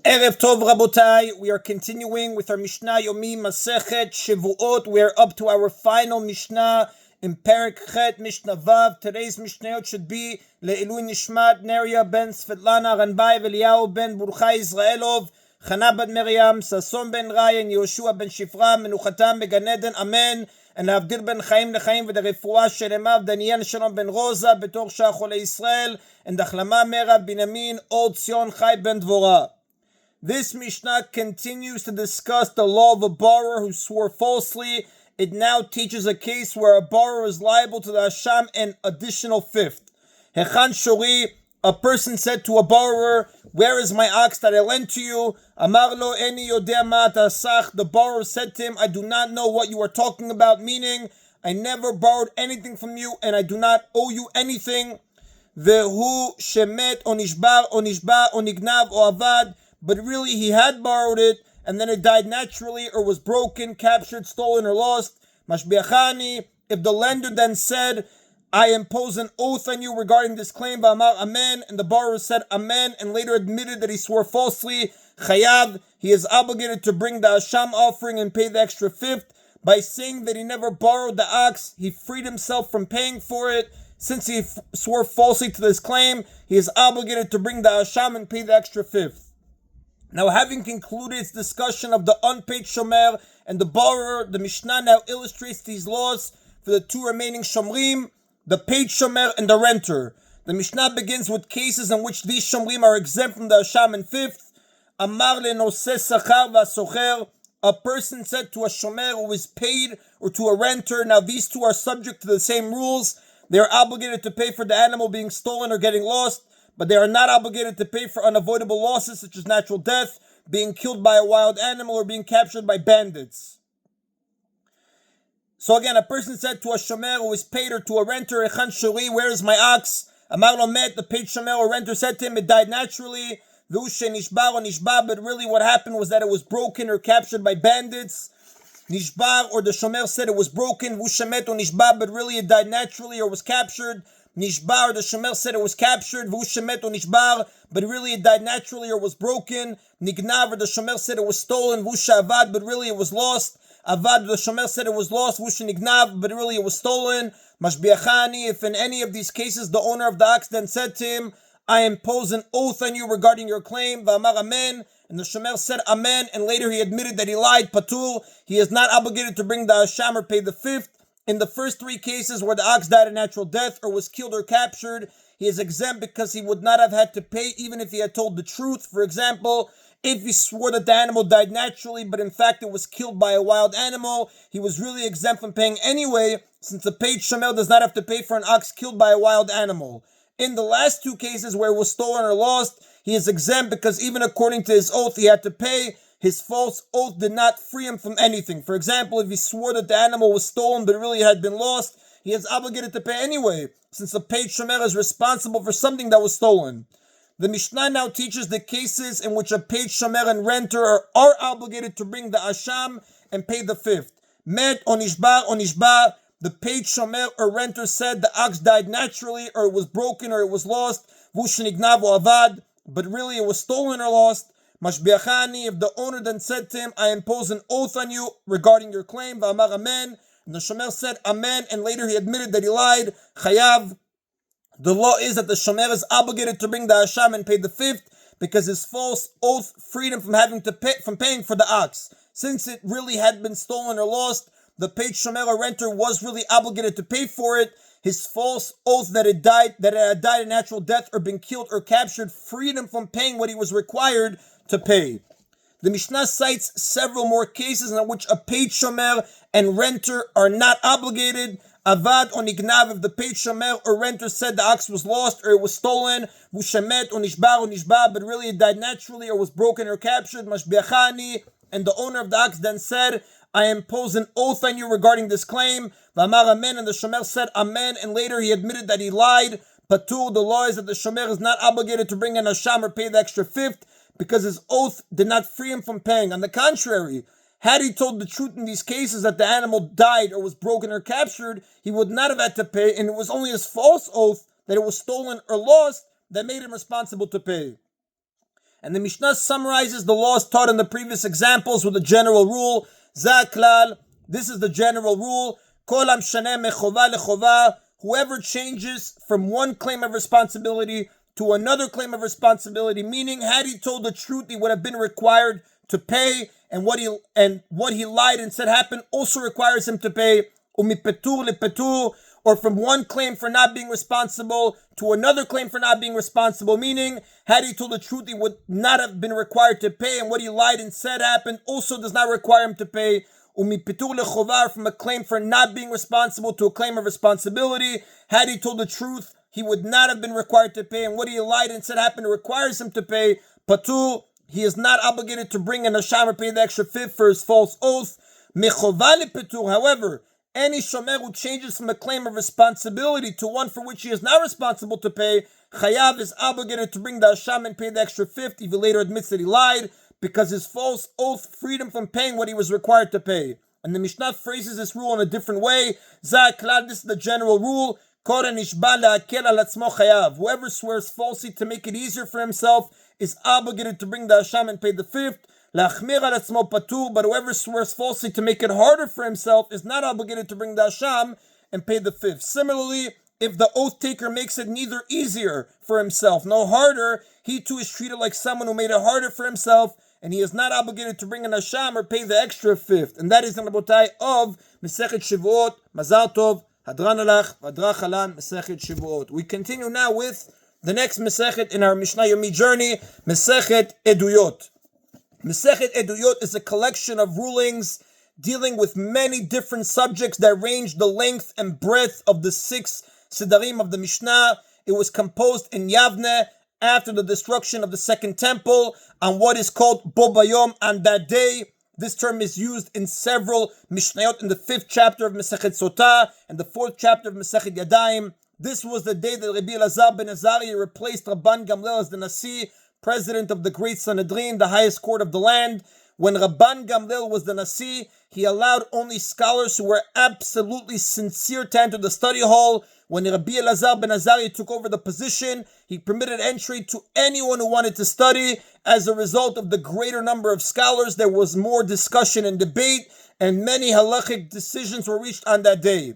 Erev Tov Rabotai, we are continuing with our Mishna Yomi Masechet Shevuot. We are up to our final Mishnah in Perek Chet Mishnah Vav. Today's Mishnayot should be Le'ilui Nishmat Neria ben Svetlana Ranbai Veliyahu ben Burchai Israelov Chana bat Miriam Sason ben Ryan Yoshua ben Shifra Menuchatam Began Eden Amen. And Avdil ben Chaim Lechaim v'derefua shelemav Daniel Shalom ben Rosa betor Shachole Israel and Achlama Merav Binyamin Od Zion Chai ben Dvorah. This Mishnah continues to discuss the law of a borrower who swore falsely. It now teaches a case where a borrower is liable to the Hasham an additional fifth. Hechan Shori, a person said to a borrower, "Where is my ox that I lent to you?" Amar lo eni yodea ma tasach. The borrower said to him, "I do not know what you are talking about," meaning, I never borrowed anything from you and I do not owe you anything. Vehu shemet o nishbar o nignav o avad. But really he had borrowed it, and then it died naturally, or was broken, captured, stolen, or lost. Mashbiachani, if the lender then said, "I impose an oath on you regarding this claim," V'amar amen, and the borrower said amen, and later admitted that he swore falsely, chayav, he is obligated to bring the Hasham offering and pay the extra fifth. By saying that he never borrowed the ox, he freed himself from paying for it. Since he swore falsely to this claim, he is obligated to bring the Hasham and pay the extra fifth. Now, having concluded its discussion of the unpaid shomer and the borrower, the Mishnah now illustrates these laws for the two remaining shomrim, the paid shomer and the renter. The Mishnah begins with cases in which these shomrim are exempt from the Hasham and fifth. Amar lenoseh sachar v'asocher, a person said to a shomer who is paid, or to a renter. Now, these two are subject to the same rules. They are obligated to pay for the animal being stolen or getting lost, but they are not obligated to pay for unavoidable losses such as natural death, being killed by a wild animal, or being captured by bandits. So again, a person said to a shomer who is paid, or to a renter, "Echan shori, where is my ox?" Amar lo met, the paid shomer or renter said to him, "It died naturally." V'ushe nishbar or nishbar, but really what happened was that it was broken or captured by bandits. Nishbar, or the shomer said it was broken. V'ushe met or nishbar, but really it died naturally or was captured. Nishbar, the shomer said it was captured. V'ushemet or nishbar, but really it died naturally or was broken. Nignav, or the shomer said it was stolen. V'usha avad, but really it was lost. Avad, the shomer said it was lost. V'usha nignav, but really it was stolen. Mashbiachani, if in any of these cases the owner of the ox then said to him, "I impose an oath on you regarding your claim," v'amar amen, and the shomer said amen, and later he admitted that he lied, patur, he is not obligated to bring the Hasham or pay the fifth. In the first three cases where the ox died a natural death or was killed or captured, he is exempt because he would not have had to pay even if he had told the truth. For example, if he swore that the animal died naturally, but in fact it was killed by a wild animal, he was really exempt from paying anyway, since the paid shomer does not have to pay for an ox killed by a wild animal. In the last two cases where it was stolen or lost, he is exempt because even according to his oath he had to pay. His false oath did not free him from anything. For example, if he swore that the animal was stolen but really had been lost, he is obligated to pay anyway, since the paid shomer is responsible for something that was stolen. The Mishnah now teaches the cases in which a paid shomer and renter are obligated to bring the Hasham and pay the fifth. Met or nishbar, the paid shomer or renter said the ox died naturally, or it was broken, or it was lost. V'ushenignav or avad, but really it was stolen or lost. Mashbiachani, if the owner then said to him, "I impose an oath on you regarding your claim," v'amar amen, and the shomer said amen, and later he admitted that he lied, chayav, the law is that the shomer is obligated to bring the Hasham and pay the fifth, because his false oath freed him from having to pay, from paying for the ox. Since it really had been stolen or lost, the paid shomer or renter was really obligated to pay for it. His false oath that it had died a natural death or been killed or captured freed him from paying what he was required to pay. The Mishnah cites several more cases in which a paid shomer and renter are not obligated. Avad or nignav, if the paid shomer or renter said the ox was lost or it was stolen. V'ushemet or nishbar, but really it died naturally or was broken or captured. Mashbiachani, and the owner of the ox then said, "I impose an oath on you regarding this claim." V'amar amen, and the shomer said amen, and later he admitted that he lied. Patur, the law is that the shomer is not obligated to bring an Hasham or pay the extra fifth, because his oath did not free him from paying. On the contrary, had he told the truth in these cases that the animal died or was broken or captured, he would not have had to pay, and it was only his false oath that it was stolen or lost that made him responsible to pay. And the Mishnah summarizes the laws taught in the previous examples with a general rule. Zaklal, this is the general rule. Kol hamshaneh mechova lechova, whoever changes from one claim of responsibility to another claim of responsibility, meaning had he told the truth, he would have been required to pay, and what he lied and said happened also requires him to pay. Umipetur lepetur, or from one claim for not being responsible to another claim for not being responsible, meaning had he told the truth, he would not have been required to pay, and what he lied and said happened also does not require him to pay. Umipitur lechovar, from a claim for not being responsible to a claim of responsibility, had he told the truth, he would not have been required to pay, and what he lied and said happened requires him to pay. Patur, he is not obligated to bring an asham or pay the extra fifth for his false oath. Mechova lepetur, however, any shomer who changes from a claim of responsibility to one for which he is not responsible to pay, chayav is obligated to bring the asham and pay the extra fifth if he later admits that he lied, because his false oath freed him from paying what he was required to pay. And the Mishnah phrases this rule in a different way. Zaklal, this is the general rule. Whoever swears falsely to make it easier for himself is obligated to bring the asham and pay the fifth. But whoever swears falsely to make it harder for himself is not obligated to bring the asham and pay the fifth. Similarly, if the oath taker makes it neither easier for himself nor harder, he too is treated like someone who made it harder for himself, and he is not obligated to bring an asham or pay the extra fifth. And that is the Rabotai of Masechet Shevuot. Mazal Tov, Hadran Alach, Vadrach Halan, Masechet Shevuot. We continue now with the next Masechet in our Mishna Yomi journey, Masechet Eduyot. Masechet Eduyot is a collection of rulings dealing with many different subjects that range the length and breadth of the 6 Sidarim of the Mishnah. It was composed in Yavne after the destruction of the Second Temple on what is called Bo Bayom, on that day. This term is used in several Mishnayot in the 5th chapter of Masechet Sotah and the 4th chapter of Masechet Yadayim. This was the day that Rabbi Elazar ben Azariah replaced Rabban Gamliel as the Nasi, president of the Great Sanhedrin, the highest court of the land. When Rabban Gamliel was the Nasi, he allowed only scholars who were absolutely sincere to enter the study hall. When Rabbi Elazar ben Azariah took over the position, he permitted entry to anyone who wanted to study. As a result of the greater number of scholars, there was more discussion and debate, and many halachic decisions were reached on that day.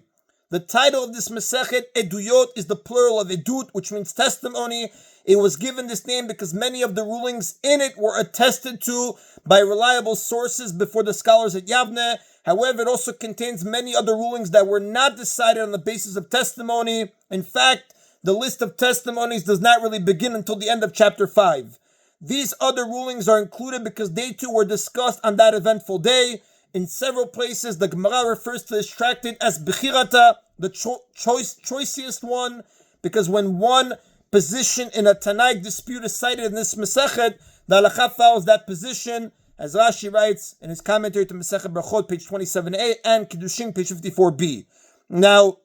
The title of this Masechet, Eduyot, is the plural of Edut, which means testimony. It was given this name because many of the rulings in it were attested to by reliable sources before the scholars at Yavne. However, it also contains many other rulings that were not decided on the basis of testimony. In fact, the list of testimonies does not really begin until the end of chapter 5. These other rulings are included because they too were discussed on that eventful day. In several places, the Gemara refers to this tractate as Bechirata, the choicest one, because when one position in a Tanaic dispute is cited in this Masechet, the halacha follows that position, as Rashi writes in his commentary to Masechet Brachot, page 27a, and Kiddushin, page 54b. Now,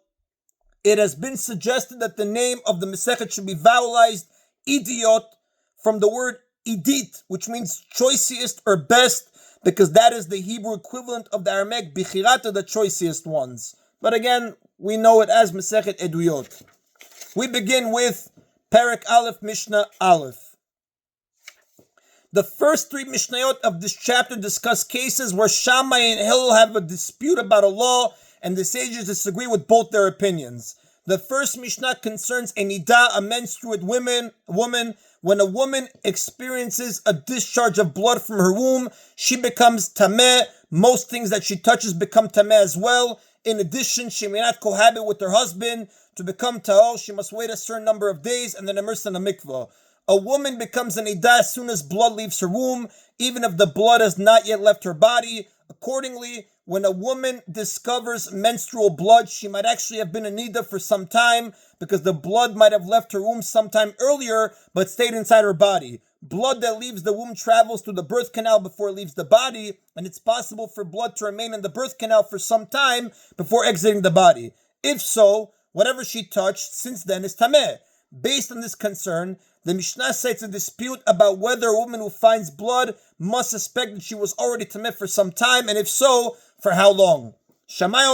it has been suggested that the name of the Masechet should be vowelized Eduyot, from the word Edit, which means choicest or best, because that is the Hebrew equivalent of the Aramaic Bechirata, the choicest ones. But again, we know it as Masechet Eduyot. We begin with Perek Aleph, Mishnah Aleph. The first 3 Mishnayot of this chapter discuss cases where Shammai and Hillel have a dispute about a law, and the sages disagree with both their opinions. The first Mishnah concerns a nidah, a menstruate woman. When a woman experiences a discharge of blood from her womb, she becomes tameh. Most things that she touches become tameh as well. In addition, she may not cohabit with her husband. To become tahor, she must wait a certain number of days and then immerse in a mikvah. A woman becomes an nidah as soon as blood leaves her womb, even if the blood has not yet left her body. Accordingly, when a woman discovers menstrual blood, she might actually have been a nidah for some time, because the blood might have left her womb sometime earlier, but stayed inside her body. Blood that leaves the womb travels through the birth canal before it leaves the body, and it's possible for blood to remain in the birth canal for some time before exiting the body. If so, whatever she touched since then is tameh. Based on this concern, the Mishnah cites a dispute about whether a woman who finds blood must suspect that she was already tameh for some time, and if so, for how long. Shammai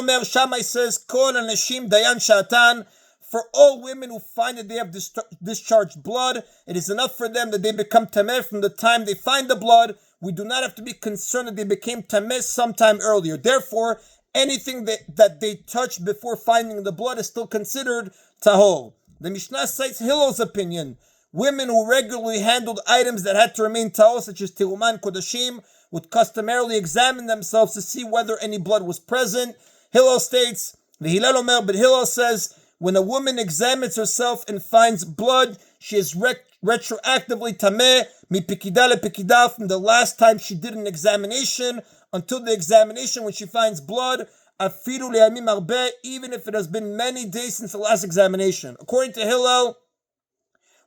says, Kol anashim dayan shatan, For all women who find that they have discharged blood, it is enough for them that they become tameh from the time they find the blood. We do not have to be concerned that they became tameh sometime earlier. Therefore, anything that they touched before finding the blood is still considered tahor. The Mishnah cites Hillel's opinion. Women who regularly handled items that had to remain tahor, such as tiruman kodashim, would customarily examine themselves to see whether any blood was present. Hillel states, but Hillel says, when a woman examines herself and finds blood, she is retroactively tameh mipikida lepikida, from the last time she did an examination until the examination when she finds blood, afiru le'amim arbe, even if it has been many days since the last examination. According to Hillel,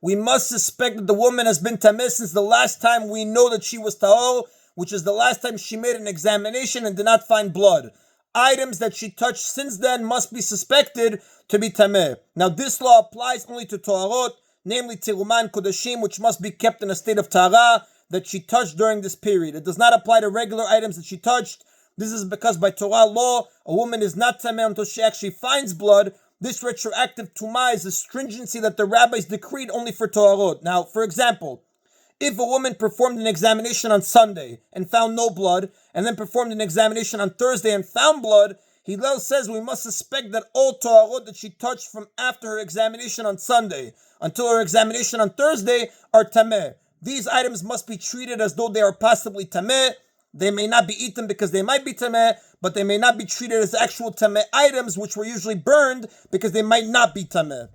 we must suspect that the woman has been tameh since the last time we know that she was tahor, which is the last time she made an examination and did not find blood. Items that she touched since then must be suspected to be tameh. Now, this law applies only to toharot, namely tiruman kodashim, which must be kept in a state of tahara, that she touched during this period. It does not apply to regular items that she touched. This is because by Torah law, a woman is not tameh until she actually finds blood. This retroactive tumah is a stringency that the rabbis decreed only for toharot. Now, for example, if a woman performed an examination on Sunday and found no blood, and then performed an examination on Thursday and found blood, Hillel says we must suspect that all toharot that she touched from after her examination on Sunday until her examination on Thursday are tameh. These items must be treated as though they are possibly tameh. They may not be eaten because they might be tameh, but they may not be treated as actual tameh items, which were usually burned because they might not be tameh.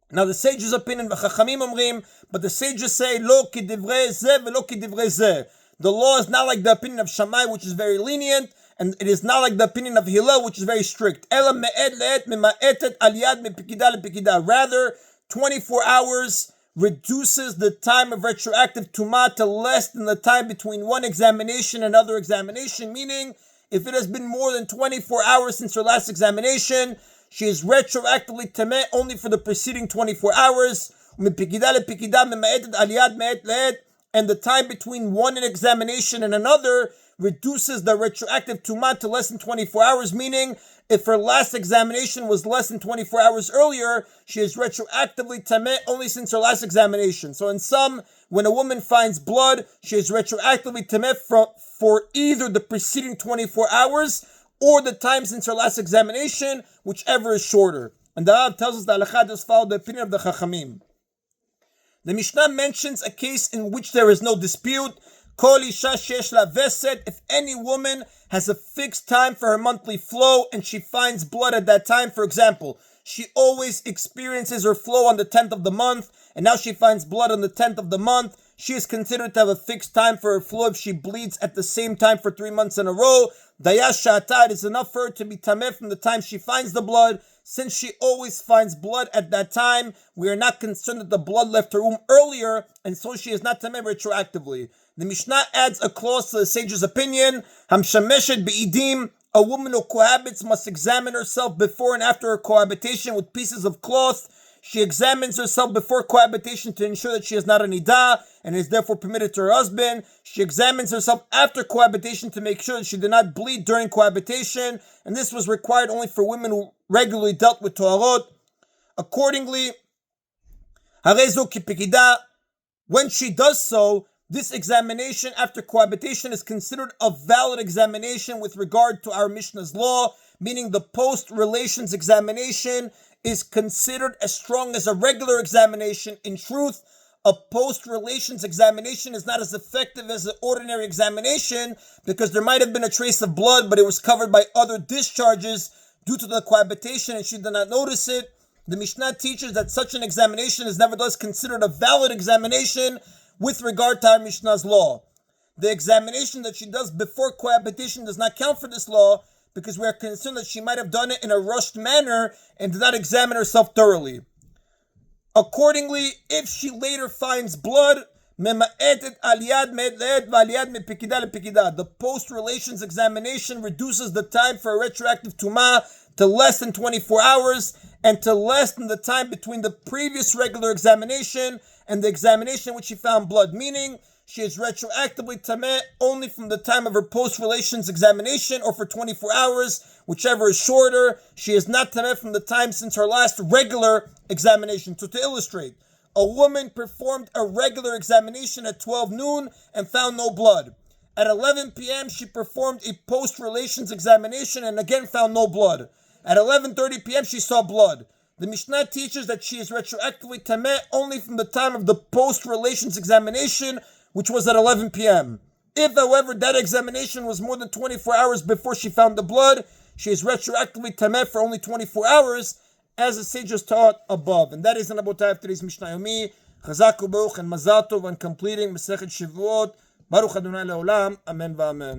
Now the sages' opinion, v'chachamim omrim, but the sages say, lo kidivrei zeh v'lo kidivrei zeh. The law is not like the opinion of Shammai, which is very lenient, and it is not like the opinion of Hillel, which is very strict. Ela me'ed le'et mima'etet al yad mipikida lepikida. Rather, 24 hours reduces the time of retroactive tumah to less than the time between one examination and another examination, meaning if it has been more than 24 hours since her last examination, she is retroactively tameh only for the preceding 24 hours. And the time between one examination and another reduces the retroactive tumah to less than 24 hours, meaning if her last examination was less than 24 hours earlier, she is retroactively tameh only since her last examination. So in sum, when a woman finds blood, she is retroactively tameh for either the preceding 24 hours or the time since her last examination, whichever is shorter. And the Rav tells us that halakha does follow the opinion of the Chachamim. The Mishnah mentions a case in which there is no dispute. Kol isha sheyesh la veset, if any woman has a fixed time for her monthly flow and she finds blood at that time, for example, she always experiences her flow on the 10th of the month, and now she finds blood on the 10th of the month, she is considered to have a fixed time for her flow if she bleeds at the same time for 3 months in a row. Dayash sha'ata, is enough for her to be tameh from the time she finds the blood. Since she always finds blood at that time, we are not concerned that the blood left her womb earlier, and so she is not tameh retroactively. The Mishnah adds a clause to the sage's opinion. Hamshameshet be'idim, a woman who cohabits must examine herself before and after her cohabitation with pieces of cloth. She examines herself before cohabitation to ensure that she is not a nidah and is therefore permitted to her husband. She examines herself after cohabitation to make sure that she did not bleed during cohabitation, and this was required only for women who regularly dealt with toharot. Accordingly, harezo kipikida, when she does so, this examination after cohabitation is considered a valid examination with regard to our Mishnah's law, meaning the post-relations examination is considered as strong as a regular examination. In truth, a post-relations examination is not as effective as an ordinary examination because there might have been a trace of blood, but it was covered by other discharges due to the cohabitation and she did not notice it. The Mishnah teaches that such an examination is nevertheless considered a valid examination with regard to our Mishnah's law. The examination that she does before cohabitation does not count for this law because we are concerned that she might have done it in a rushed manner and did not examine herself thoroughly. Accordingly, if she later finds blood, the post-relations examination reduces the time for a retroactive tumah to less than 24 hours and to less than the time between the previous regular examination and the examination in which she found blood, meaning she is retroactively tameh only from the time of her post-relations examination or for 24 hours, whichever is shorter. She is not tameh from the time since her last regular examination. So to illustrate, a woman performed a regular examination at 12 noon and found no blood. At 11 p.m., she performed a post-relations examination and again found no blood. At 11:30 p.m., she saw blood. The Mishnah teaches that she is retroactively tameh only from the time of the post-relations examination, which was at 11 p.m. If, however, that examination was more than 24 hours before she found the blood, she is retroactively tameh for only 24 hours, as the sages taught above. And that is in Abotai of today's Mishna Yomi. Chazak u'baruch and Mazal Tov on completing Masechet Shevuot. Baruch Adonai Le'olam. Amen v'amen.